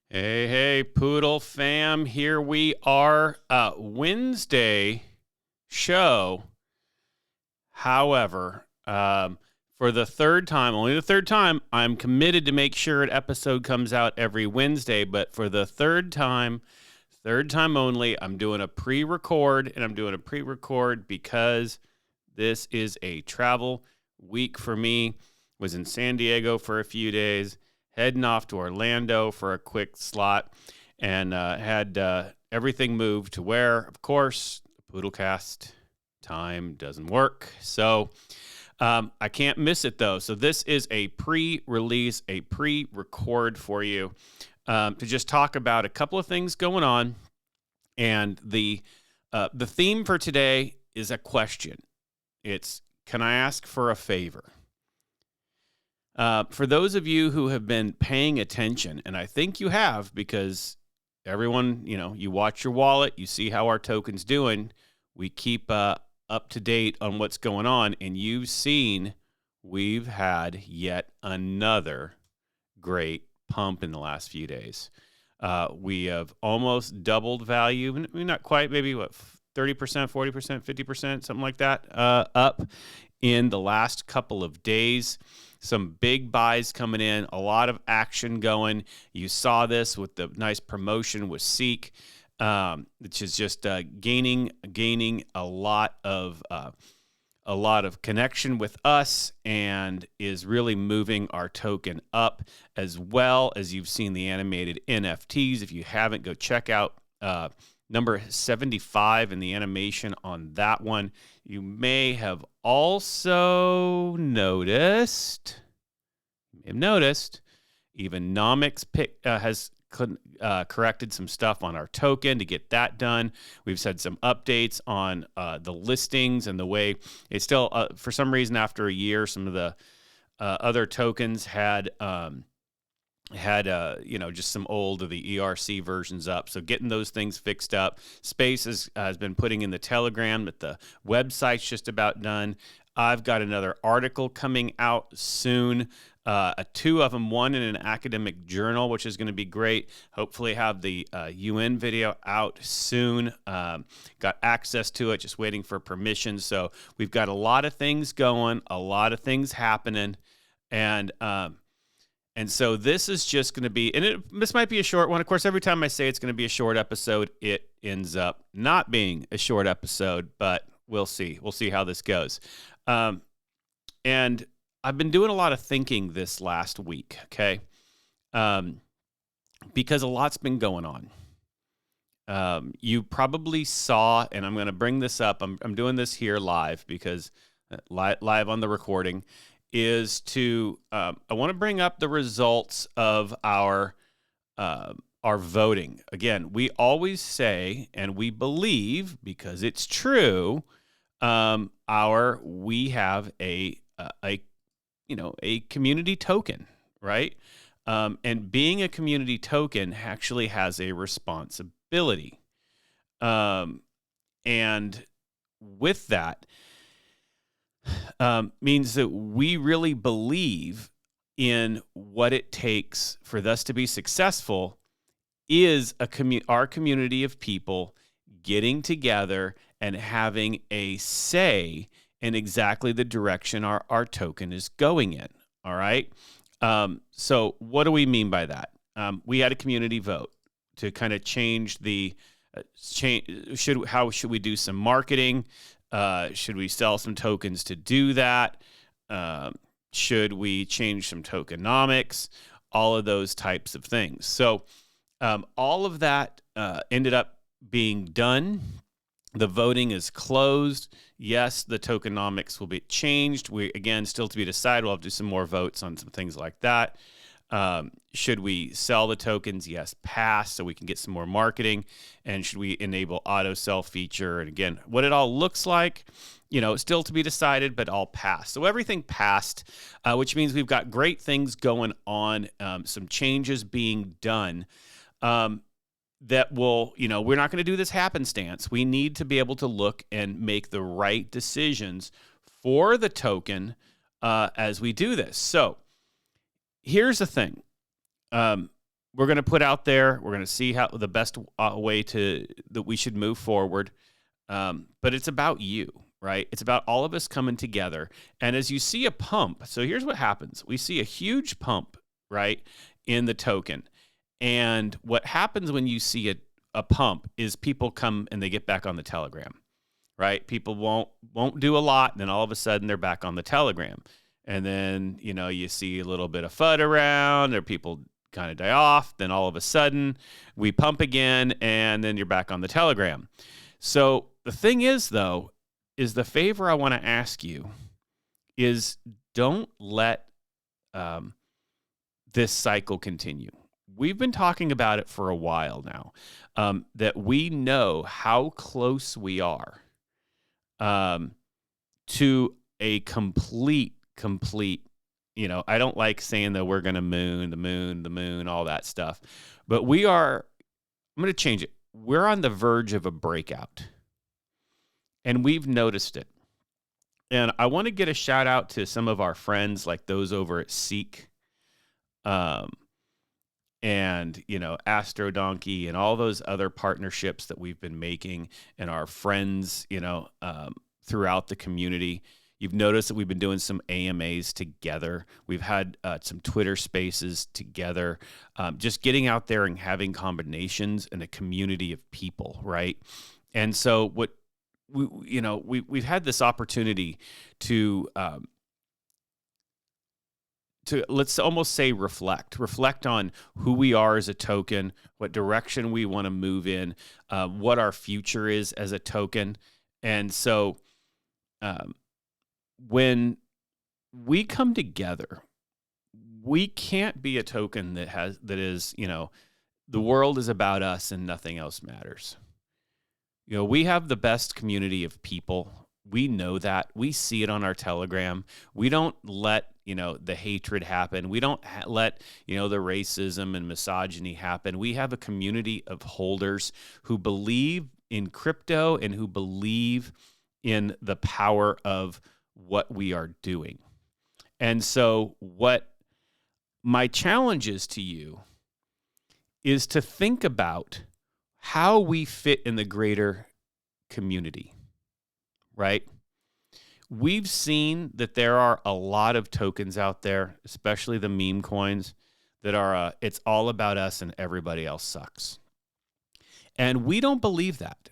Hey, Poodle Fam. Here we are, Wednesday show. However, for the third time, only the third time, I'm committed to make sure an episode comes out every Wednesday. But for the third time only, I'm doing a pre-record, and I'm doing a pre-record because this is a travel week for me. Was in San Diego for a few days, heading off to Orlando for a quick slot, and had everything moved to where, of course, the POODLCAST time doesn't work. So I can't miss it, though. So this is a pre-release, a pre-record for you to just talk about a couple of things going on. And the theme for today is a question. It's, can I ask for a favor? For those of you who have been paying attention, and I think you have, because everyone, you watch your wallet, you see how our token's doing, we keep up to date on what's going on, and you've seen we've had yet another great pump in the last few days. We have almost doubled value, not quite, maybe 30%, 40%, 50%, something like that, up in the last couple of days. Some big buys coming in, a lot of action going. You saw this with the nice promotion with Seek, which is just gaining a lot of connection with us, and is really moving our token up, as well as you've seen the animated NFTs. If you haven't, go check out number 75 in the animation on that one. You may have also noticed, Evonomics has corrected some stuff on our token to get that done. We've had some updates on the listings and the way it's still, for some reason, after a year, some of the other tokens had just some old of the ERC versions up. So getting those things fixed up. Space has been putting in the Telegram that the website's just about done. I've got another article coming out soon. Two of them, one in an academic journal, which is going to be great. Hopefully have the UN video out soon. Got access to it, just waiting for permission. So we've got a lot of things going, a lot of things happening. And so this is just going to be, and this might be a short one. Of course, every time I say it's going to be a short episode, it ends up not being a short episode, but we'll see. We'll see how this goes. And I've been doing a lot of thinking this last week, okay? Because a lot's been going on. You probably saw, and I'm going to bring this up. I'm doing this here live because live on the recording is to I want to bring up the results of our voting. Again, we always say, and we believe, because it's true, we have a community token, right? And being a community token actually has a responsibility. And with that, means that we really believe in what it takes for us to be successful is our community of people getting together and having a say in exactly the direction our token is going in. All right. So what do we mean by that? We had a community vote to kind of change how should we do some marketing? Should we sell some tokens to do that? Should we change some tokenomics? All of those types of things. So all of that ended up being done. The voting is closed. Yes, the tokenomics will be changed. Again, still to be decided. We'll have to do some more votes on some things like that. Should we sell the tokens? Yes, pass, so we can get some more marketing. And should we enable auto sell feature? And again, what it all looks like, still to be decided, but all passed. So everything passed, which means we've got great things going on, some changes being done. That will, we're not going to do this happenstance. We need to be able to look and make the right decisions for the token as we do this. So here's the thing. we're going to put out there. We're going to see how the best way that we should move forward. But it's about you, right? It's about all of us coming together. And as you see a pump, so here's what happens. We see a huge pump, right, in the token. And what happens when you see a pump is people come and they get back on the Telegram, right? People won't do a lot, and then all of a sudden they're back on the Telegram. And then, you see a little bit of FUD around, or people kind of die off. Then all of a sudden we pump again, and then you're back on the Telegram. So the thing is, though, is the favor I want to ask you is don't let this cycle continue. We've been talking about it for a while now, that we know how close we are to a complete, I don't like saying that we're going to the moon, all that stuff. But I'm going to change it. We're on the verge of a breakout. And we've noticed it. And I want to get a shout out to some of our friends, like those over at Seek, and, Astro Donkey and all those other partnerships that we've been making, and our friends, throughout the community. You've noticed that we've been doing some AMAs together. We've had some Twitter spaces together, just getting out there and having combinations in a community of people, right? And so we've had this opportunity to let's almost say reflect on who we are as a token, what direction we want to move in, what our future is as a token. And so when we come together, we can't be a token that is, the world is about us and nothing else matters. We have the best community of people. We know that. We see it on our Telegram. We don't let, the hatred happen. We don't let, the racism and misogyny happen. We have a community of holders who believe in crypto and who believe in the power of what we are doing. And so what my challenge is to you is to think about how we fit in the greater community, right? We've seen that there are a lot of tokens out there, especially the meme coins, that are, it's all about us and everybody else sucks. And we don't believe that.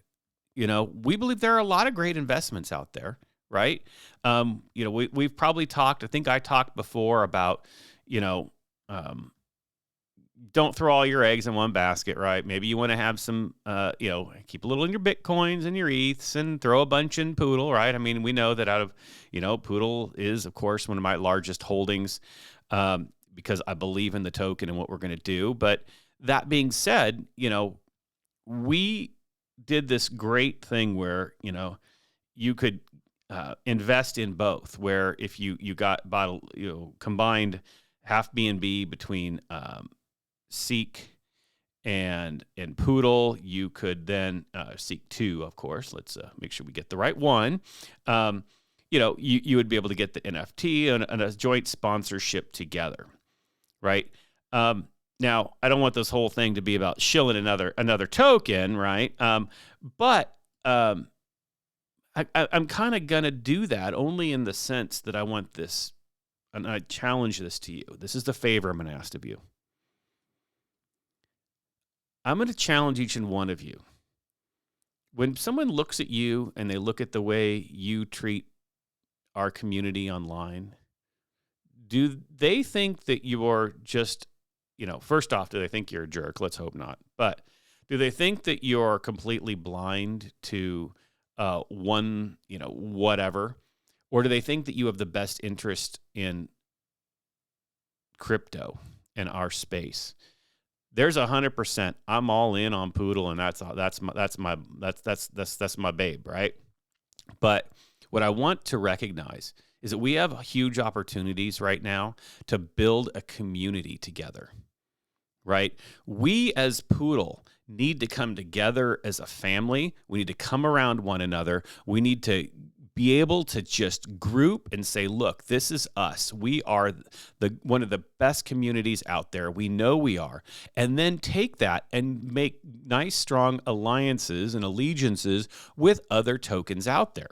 We believe there are a lot of great investments out there, right? We've probably talked, I think I talked before about, don't throw all your eggs in one basket, right? Maybe you want to have some, keep a little in your Bitcoins and your ETHs and throw a bunch in Poodle, right? I mean, we know that out of, Poodle is, of course, one of my largest holdings because I believe in the token and what we're going to do. But that being said, we did this great thing where, you could invest in both, where if you bought, combined half BNB between Seek and Poodle, you could then Seek 2, of course. Let's make sure we get the right one. You would be able to get the NFT and a joint sponsorship together, right? Now, I don't want this whole thing to be about shilling another token, right? But I'm kind of gonna do that only in the sense that I want this, and I challenge this to you. This is the favor I'm gonna ask of you. I'm going to challenge each and one of you. When someone looks at you and they look at the way you treat our community online, do they think that you're just, first off, do they think you're a jerk? Let's hope not. But do they think that you're completely blind to one, whatever? Or do they think that you have the best interest in crypto and our space? There's 100%. I'm all in on Poodle, and that's my babe, right? But what I want to recognize is that we have huge opportunities right now to build a community together, right? We as Poodle need to come together as a family. We need to come around one another. We need to be able to just group and say, look, this is us. We are one of the best communities out there. We know we are. And then take that and make nice, strong alliances and allegiances with other tokens out there.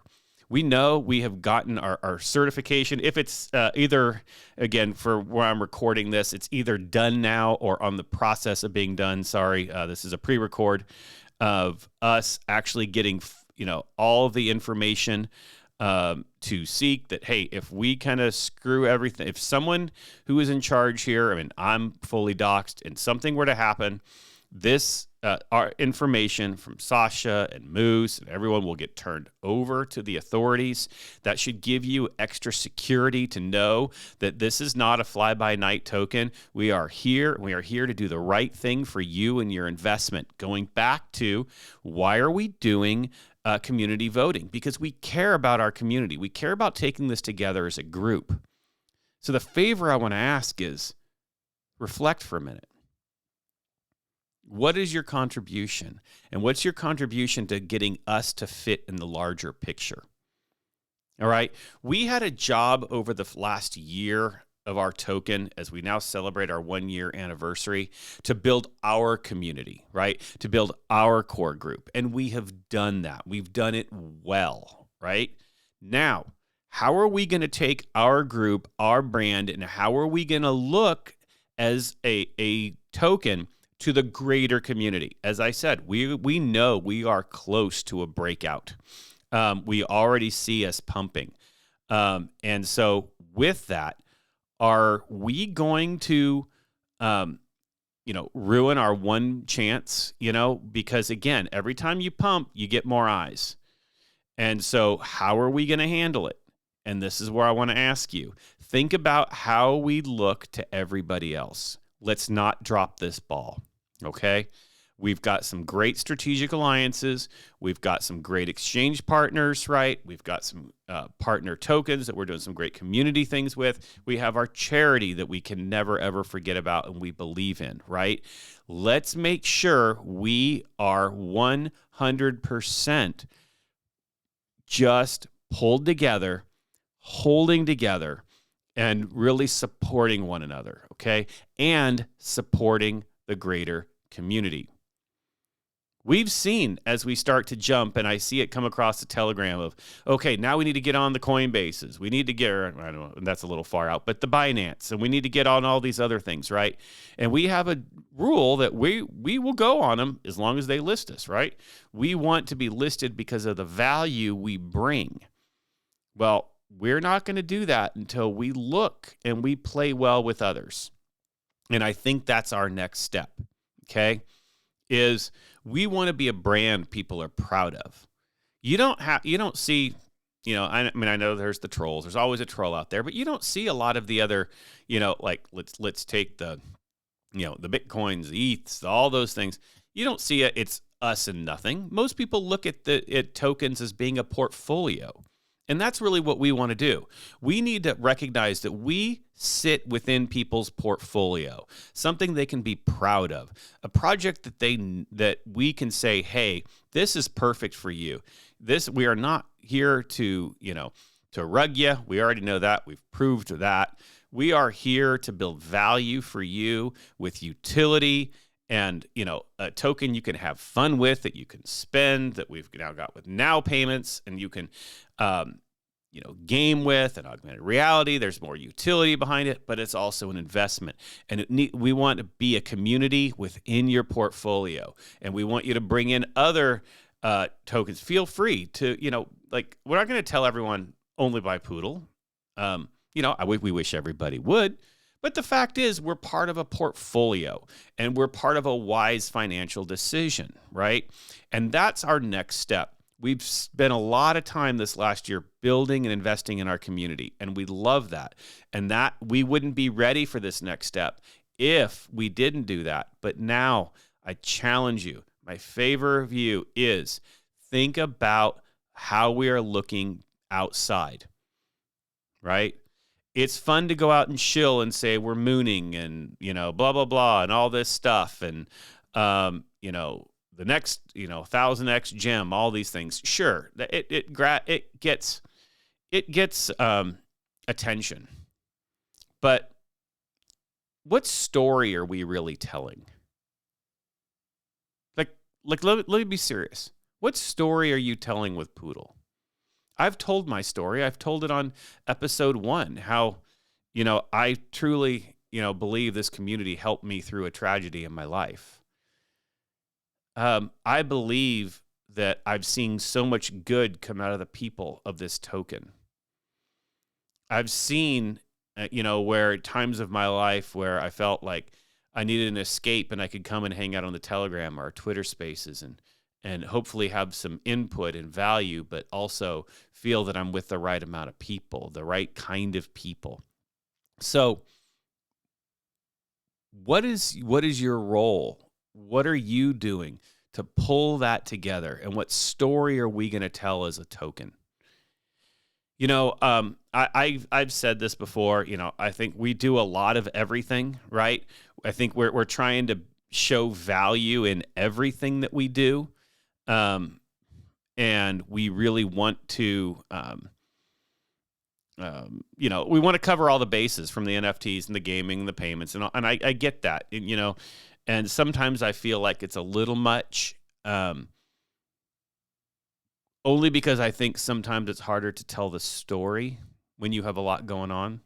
We know we have gotten our certification. If it's either, again, for where I'm recording this, it's either done now or on the process of being done. Sorry, this is a pre-record of us actually getting, all of the information to seek that, hey, if we kind of screw everything, if someone who is in charge here, I mean, I'm fully doxed, and something were to happen, this our information from Sasha and Moose and everyone will get turned over to the authorities. That should give you extra security to know that this is not a fly-by-night token. We are here. We are here to do the right thing for you and your investment. Going back to, why are we doing community voting? Because we care about our community. We care about taking this together as a group. So the favor I want to ask is, reflect for a minute. What is your contribution? And what's your contribution to getting us to fit in the larger picture? All right. We had a job over the last year of our token, as we now celebrate our 1-year anniversary, to build our community, right? To build our core group. And we have done that. We've done it well, right? Now, how are we going to take our group, our brand, and how are we going to look as a token to the greater community? As I said, we know we are close to a breakout. We already see us pumping. And so with that, are we going to, ruin our one chance, because again, every time you pump, you get more eyes. And so how are we going to handle it? And this is where I want to ask you, think about how we look to everybody else. Let's not drop this ball. Okay, we've got some great strategic alliances. We've got some great exchange partners, right? We've got some partner tokens that we're doing some great community things with. We have our charity that we can never, ever forget about and we believe in, right? Let's make sure we are 100% just pulled together, holding together, and really supporting one another, okay? And supporting the greater community. We've seen as we start to jump, and I see it come across the Telegram of, okay, now we need to get on the Coinbases. We need to get, I don't know, that's a little far out, but the Binance, and we need to get on all these other things, right? And we have a rule that we will go on them as long as they list us, right? We want to be listed because of the value we bring. Well, we're not going to do that until we look and we play well with others. And I think that's our next step, okay, is we want to be a brand people are proud of. You don't see, I know there's the trolls. There's always a troll out there, but you don't see a lot of the other, like let's take the Bitcoins, the ETHs, all those things. You don't see it. It's us and nothing. Most people look at tokens as being a portfolio. And that's really what we want to do. We need to recognize that we sit within people's portfolio, something they can be proud of, a project that we can say, hey, this is perfect for you. We are not here to rug you. We already know that. We've proved that. We are here to build value for you with utility and, a token you can have fun with, that you can spend, that we've now got with now payments, and you can, game with, and augmented reality. There's more utility behind it, but it's also an investment. And we want to be a community within your portfolio. And we want you to bring in other tokens. Feel free to, we're not going to tell everyone only buy Poodle. We wish everybody would. But the fact is, we're part of a portfolio, and we're part of a wise financial decision, right? And that's our next step. We've spent a lot of time this last year building and investing in our community, and we love that. And that we wouldn't be ready for this next step if we didn't do that. But now I challenge you. My favor of you is think about how we are looking outside, right? It's fun to go out and chill and say we're mooning and, blah, blah, blah, and all this stuff. And, the next, 1000x gem, all these things. Sure, it gets it gets attention. But what story are we really telling? Let me be serious. What story are you telling with Poodle? I've told my story. I've told it on episode 1, how, I truly, believe this community helped me through a tragedy in my life. I believe that I've seen so much good come out of the people of this token. I've seen, where times of my life where I felt like I needed an escape and I could come and hang out on the Telegram or Twitter Spaces and hopefully have some input and value, but also feel that I'm with the right amount of people, the right kind of people. So what is your role? What are you doing to pull that together? And what story are we going to tell as a token? I've said this before. I think we do a lot of everything, right? I think we're trying to show value in everything that we do, and we really want to, we want to cover all the bases, from the NFTs and the gaming and the payments, and I get that, and sometimes I feel like it's a little much. Only because I think sometimes it's harder to tell the story when you have a lot going on.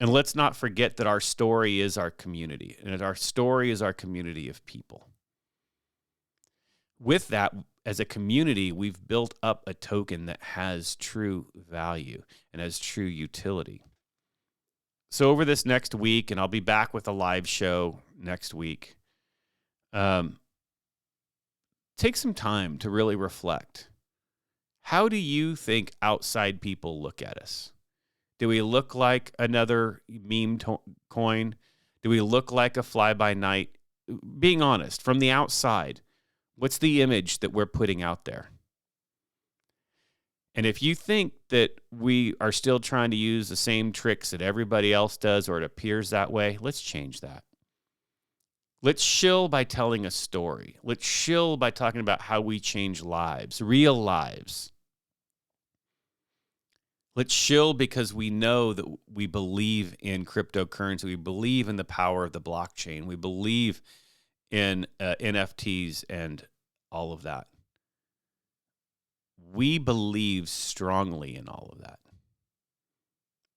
And let's not forget that our story is our community, and our story is our community of people. With that, as a community, we've built up a token that has true value and has true utility. So over this next week, and I'll be back with a live show next week, take some time to really reflect. How do you think outside people look at us? Do we look like another meme coin? Do we look like a fly-by-night? Being honest, from the outside, what's the image that we're putting out there? And if you think that we are still trying to use the same tricks that everybody else does, or it appears that way, let's change that. Let's shill by telling a story. Let's shill by talking about how we change lives, real lives. Let's shill because we know that we believe in cryptocurrency. We believe in the power of the blockchain. We believe in NFTs and all of that. We believe strongly in all of that.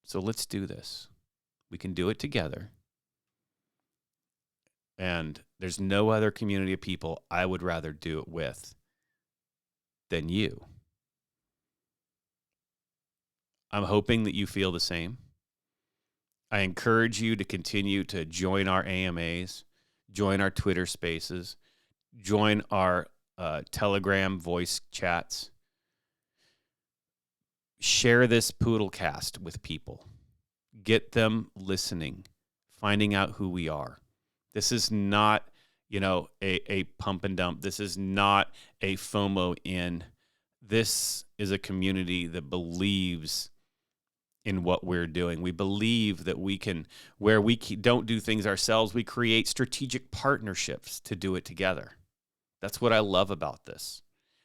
So let's do this. We can do it together. And there's no other community of people I would rather do it with than you. I'm hoping that you feel the same. I encourage you to continue to join our AMAs, join our Twitter Spaces, join our Telegram voice chats. Share this POODLCAST with people. Get them listening, finding out who we are. This is not, a pump and dump. This is not a FOMO in. This is a community that believes in what we're doing. We believe that we can, where we don't do things ourselves, we create strategic partnerships to do it together. That's what I love about this.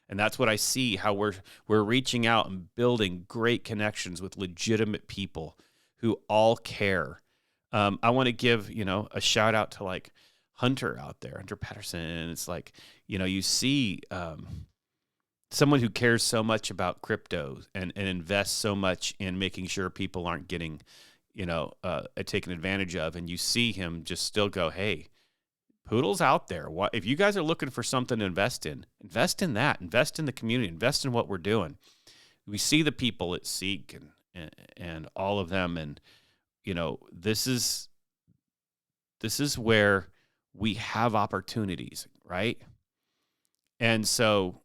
And that's what I see, how we're reaching out and building great connections with legitimate people who all care. I want to give, a shout out to like Hunter out there, Hunter Patterson. And it's like, you see someone who cares so much about crypto and invests so much in making sure people aren't getting, taken advantage of. And you see him just still go, hey, Poodle's out there. If you guys are looking for something to invest in that, invest in the community, invest in what we're doing. We see the people at Seek and all of them. And, this is where we have opportunities, right? And so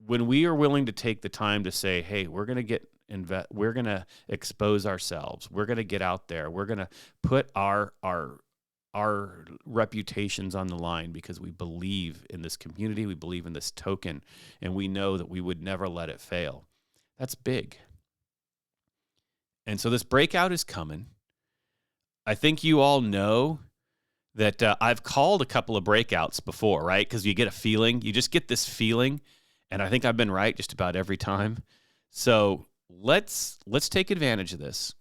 when we are willing to take the time to say, hey, we're going to expose ourselves. We're going to get out there. We're going to put our reputations on the line because we believe in this community. We believe in this token, and we know that we would never let it fail. That's big. And so this breakout is coming. I think you all know that I've called a couple of breakouts before, right? Because you get a feeling. You just get this feeling. And I think I've been right just about every time. So let's take advantage of this.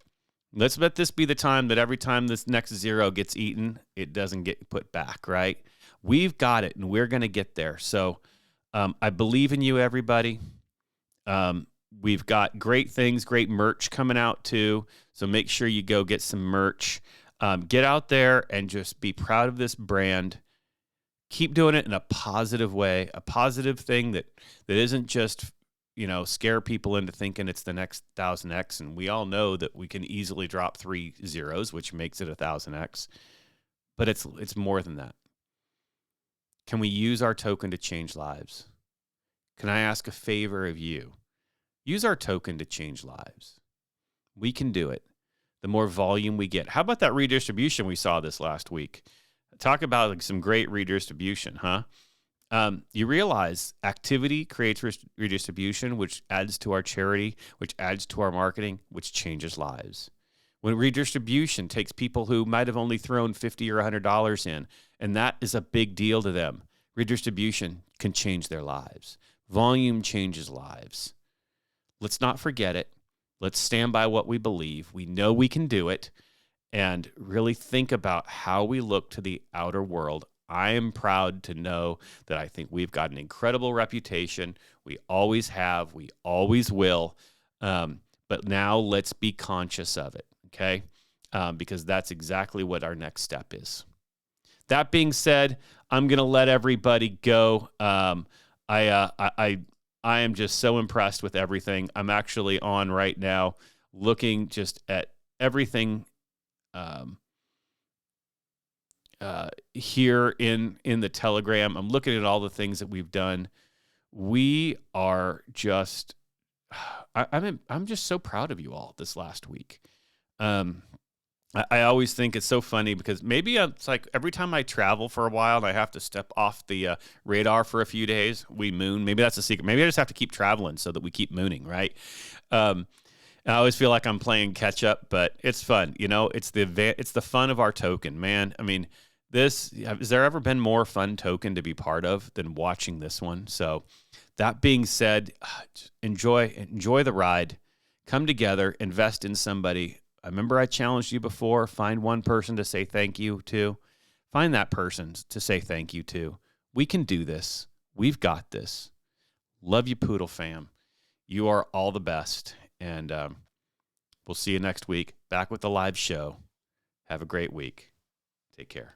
Let's let this be the time that every time this next zero gets eaten, it doesn't get put back, right? We've got it, and we're going to get there. So I believe in you, everybody. We've got great things, great merch coming out too. So make sure you go get some merch. Get out there and just be proud of this brand. Keep doing it in a positive way, a positive thing that isn't just, scare people into thinking it's the next 1000x. And we all know that we can easily drop 3 zeros, which makes it 1000x. But it's more than that. Can we use our token to change lives? Can I ask a favor of you? Use our token to change lives. We can do it. The more volume we get. How about that redistribution we saw this last week? Talk about some great redistribution, huh? You realize activity creates redistribution, which adds to our charity, which adds to our marketing, which changes lives. When redistribution takes people who might have only thrown $50 or $100 in, and that is a big deal to them, redistribution can change their lives. Volume changes lives. Let's not forget it. Let's stand by what we believe. We know we can do it. And really think about how we look to the outer world. I am proud to know that I think we've got an incredible reputation. We always have. We always will. But now let's be conscious of it, okay? Because that's exactly what our next step is. That being said, I'm going to let everybody go. I am just so impressed with everything. I'm actually on right now looking just at everything here in the Telegram. I'm looking at all the things that we've done. We are just, I'm just so proud of you all this last week. I always think it's so funny because maybe it's like every time I travel for a while and I have to step off the radar for a few days, we moon. Maybe that's a secret. Maybe I just have to keep traveling so that we keep mooning, right? I always feel like I'm playing catch up, but it's fun. It's the fun of our token, man. I mean, has there ever been more fun token to be part of than watching this one? So that being said, enjoy the ride. Come together, invest in somebody. I remember I challenged you before. Find one person to say thank you to. Find that person to say thank you to. We can do this. We've got this. Love you, Poodle Fam. You are all the best. And we'll see you next week. Back with the live show. Have a great week. Take care.